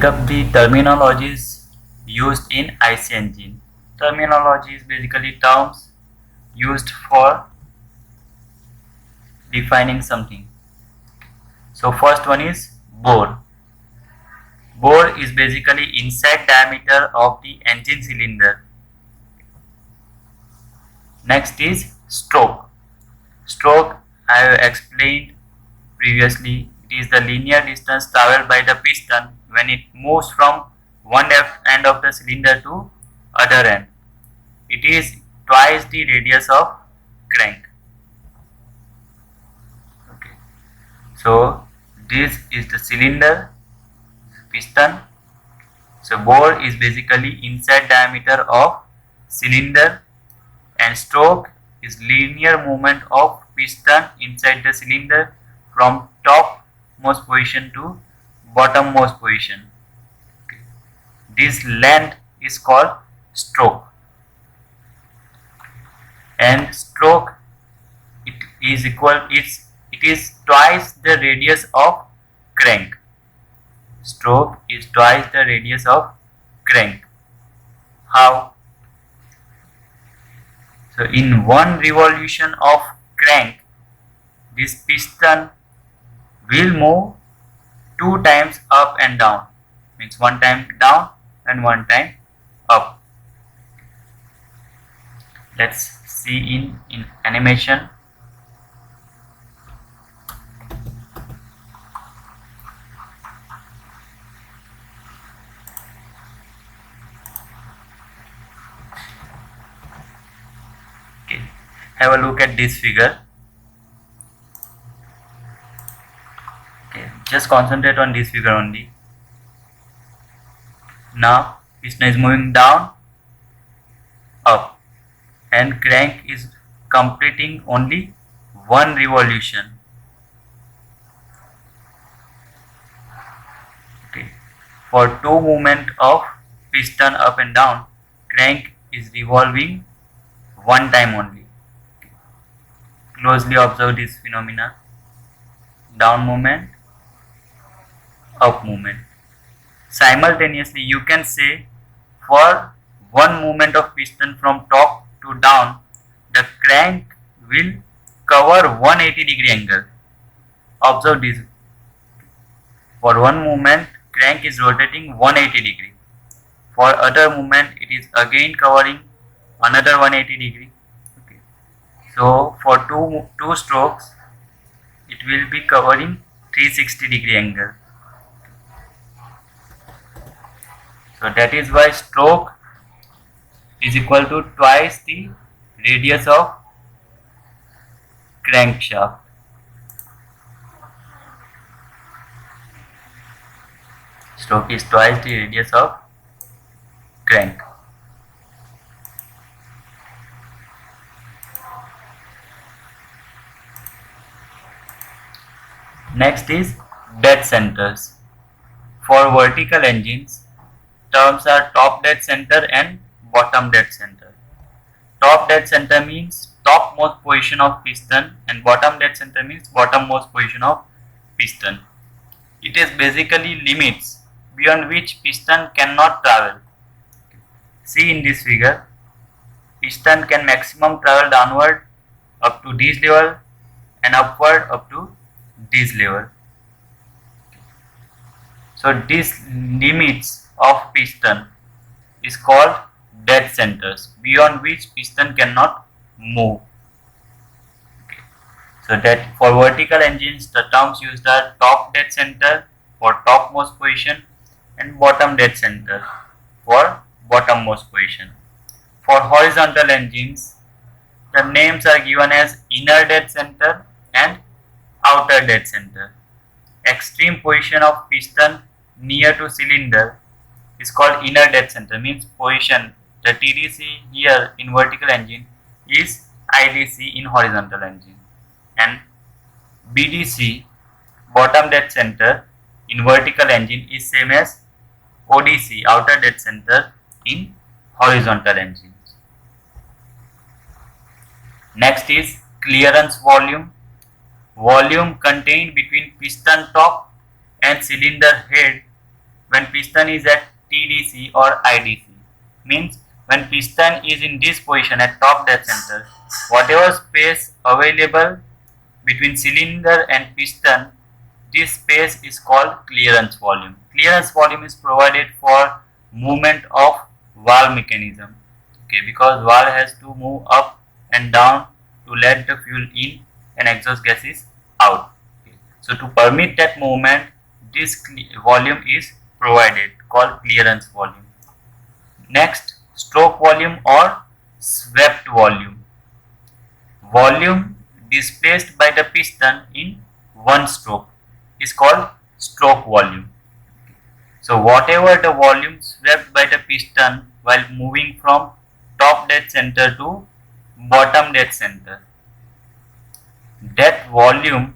Take up the terminologies used in IC engine. Terminology is basically terms used for defining something. So first one is bore. Bore is basically inside diameter of the engine cylinder. Next is stroke. Stroke, I have explained previously, it is the linear distance traveled by the piston when it moves from one end of the cylinder to other end. It is twice the radius of crank. Okay. So this is the cylinder, piston. So bore is basically inside diameter of cylinder, and stroke is linear movement of piston inside the cylinder from topmost position to bottommost position. Okay. This length is called stroke, and stroke it is twice the radius of crank. Stroke is twice the radius of crank. How? So in one revolution of crank, this piston will move 2 times up and down, means one time down and one time up. Let's see in animation. Okay, have a look at this figure. Okay, just concentrate on this figure only. Now piston is moving down, up, and crank is completing only one revolution. Okay, for 2 movement of piston up and down, crank is revolving one time only. Okay. Closely observe this phenomena. Down movement, up movement. Simultaneously, you can say for one movement of piston from top to down, the crank will cover 180-degree angle. Observe this. For one movement, crank is rotating 180-degree. For other movement, it is again covering another 180-degree. Okay. So for two strokes, it will be covering 360-degree angle. So that is why stroke is equal to twice the radius of crankshaft. Stroke is twice the radius of crank. Next is dead centers. For vertical engines, terms are top dead center and bottom dead center. Top dead center means topmost position of piston, and bottom dead center means bottommost position of piston. It is basically limits beyond which piston cannot travel. See in this figure, piston can maximum travel downward up to this level and upward up to this level. So these limits of piston is called dead centers, beyond which piston cannot move. Okay. So that for vertical engines, the terms used are top dead center for topmost position and bottom dead center for bottommost position. For horizontal engines, the names are given as inner dead center and outer dead center. Extreme position of piston near to cylinder is called inner dead center, means position. The TDC here in vertical engine is IDC in horizontal engine, and BDC, bottom dead center, in vertical engine is same as ODC, outer dead center, in horizontal engines. Next is clearance volume. Volume contained between piston top and cylinder head when piston is at TDC or IDC. Means when piston is in this position at top dead center, whatever space available between cylinder and piston, this space is called clearance volume. Clearance volume is provided for movement of valve mechanism. Okay, because valve has to move up and down to let the fuel in and exhaust gas is out. Okay. So to permit that movement, this volume is provided, called clearance volume. Next, stroke volume or swept volume. Volume displaced by the piston in one stroke is called stroke volume. So whatever the volume swept by the piston while moving from top dead center to bottom dead center, that volume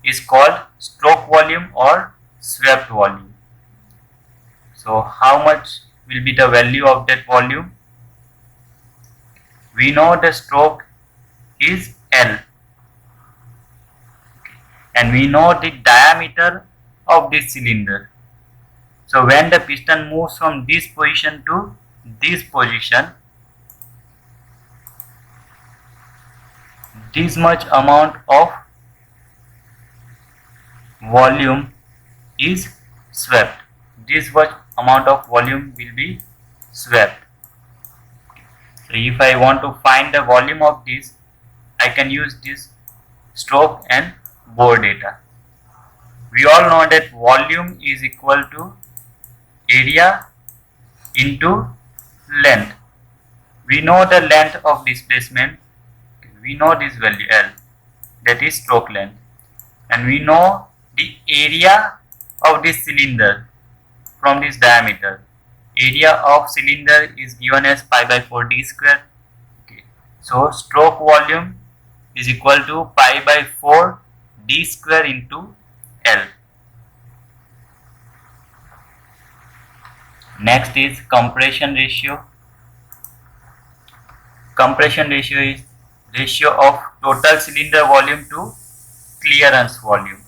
is called stroke volume or swept volume. So how much will be the value of that volume? We know the stroke is L, and we know the diameter of this cylinder. So when the piston moves from this position to this position, this much amount of volume is swept. This much amount of volume will be swept. So if I want to find the volume of this, I can use this stroke and bore data. We all know that volume is equal to area into length. We know the length of displacement. We know this value L, that is stroke length, and we know the area of this cylinder from this diameter. Area of cylinder is given as pi by 4 d square. Okay. So stroke volume is equal to pi by 4 d square into L. Next is compression ratio. Compression ratio is ratio of total cylinder volume to clearance volume.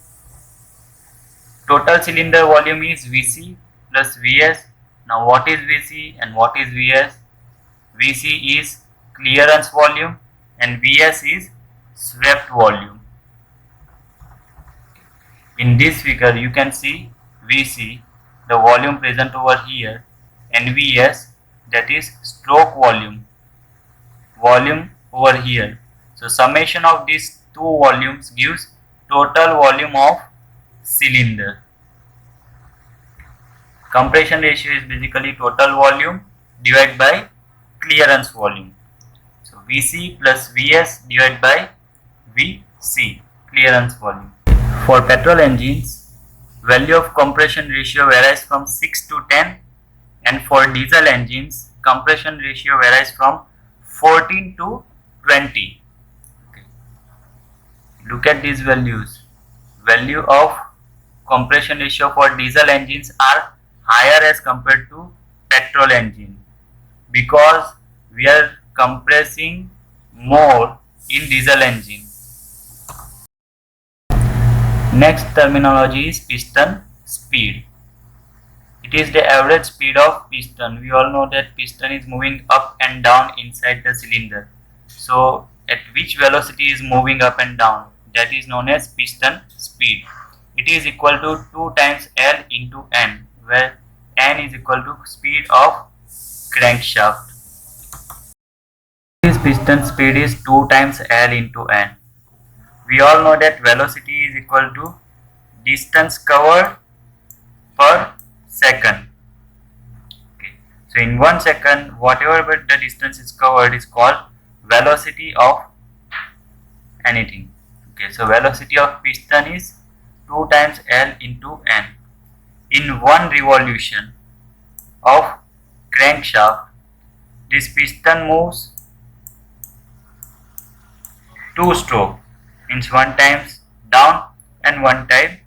Total cylinder volume is Vc plus Vs. Now what is Vc and what is Vs? Vc is clearance volume and Vs is swept volume. In this figure you can see Vc, the volume present over here, and Vs, that is stroke volume over here. So summation of these two volumes gives total volume of cylinder. Compression ratio is basically total volume divided by clearance volume. So Vc plus Vs divided by Vc, clearance volume. For petrol engines, value of compression ratio varies from 6 to 10, and for diesel engines, compression ratio varies from 14 to 20. Okay. Look at these values. Value of compression ratio for diesel engines are higher as compared to petrol engine, because we are compressing more in diesel engine. Next terminology is piston speed. It is the average speed of piston. We all know that piston is moving up and down inside the cylinder. So at which velocity is moving up and down, that is known as piston speed. It is equal to 2 times L into N, where N is equal to speed of crankshaft. This piston speed is 2 times L into N. We all know that velocity is equal to distance covered per second. Okay. So in 1 second, whatever the distance is covered is called velocity of anything. Okay. So velocity of piston is 2 times L into N. In 1 revolution of crankshaft, this piston moves 2 strokes, means 1 times down and 1 time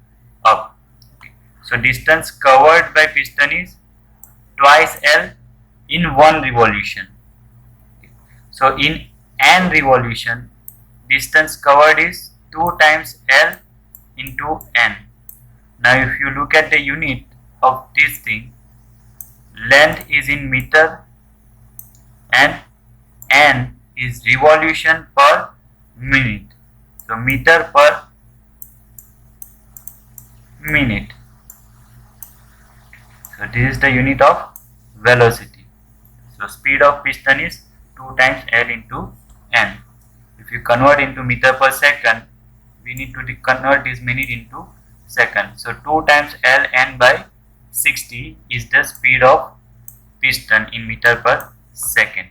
up. Okay. So distance covered by piston is twice L in 1 revolution. Okay. So in N revolution, distance covered is 2 times L into N. Now if you look at the unit, of this thing, length is in meter and n is revolution per minute. So meter per minute. So this is the unit of velocity. So speed of piston is 2 times L into n. If you convert into meter per second, we need to convert this minute into second. So 2 times Ln by 60 is the speed of piston in meter per second.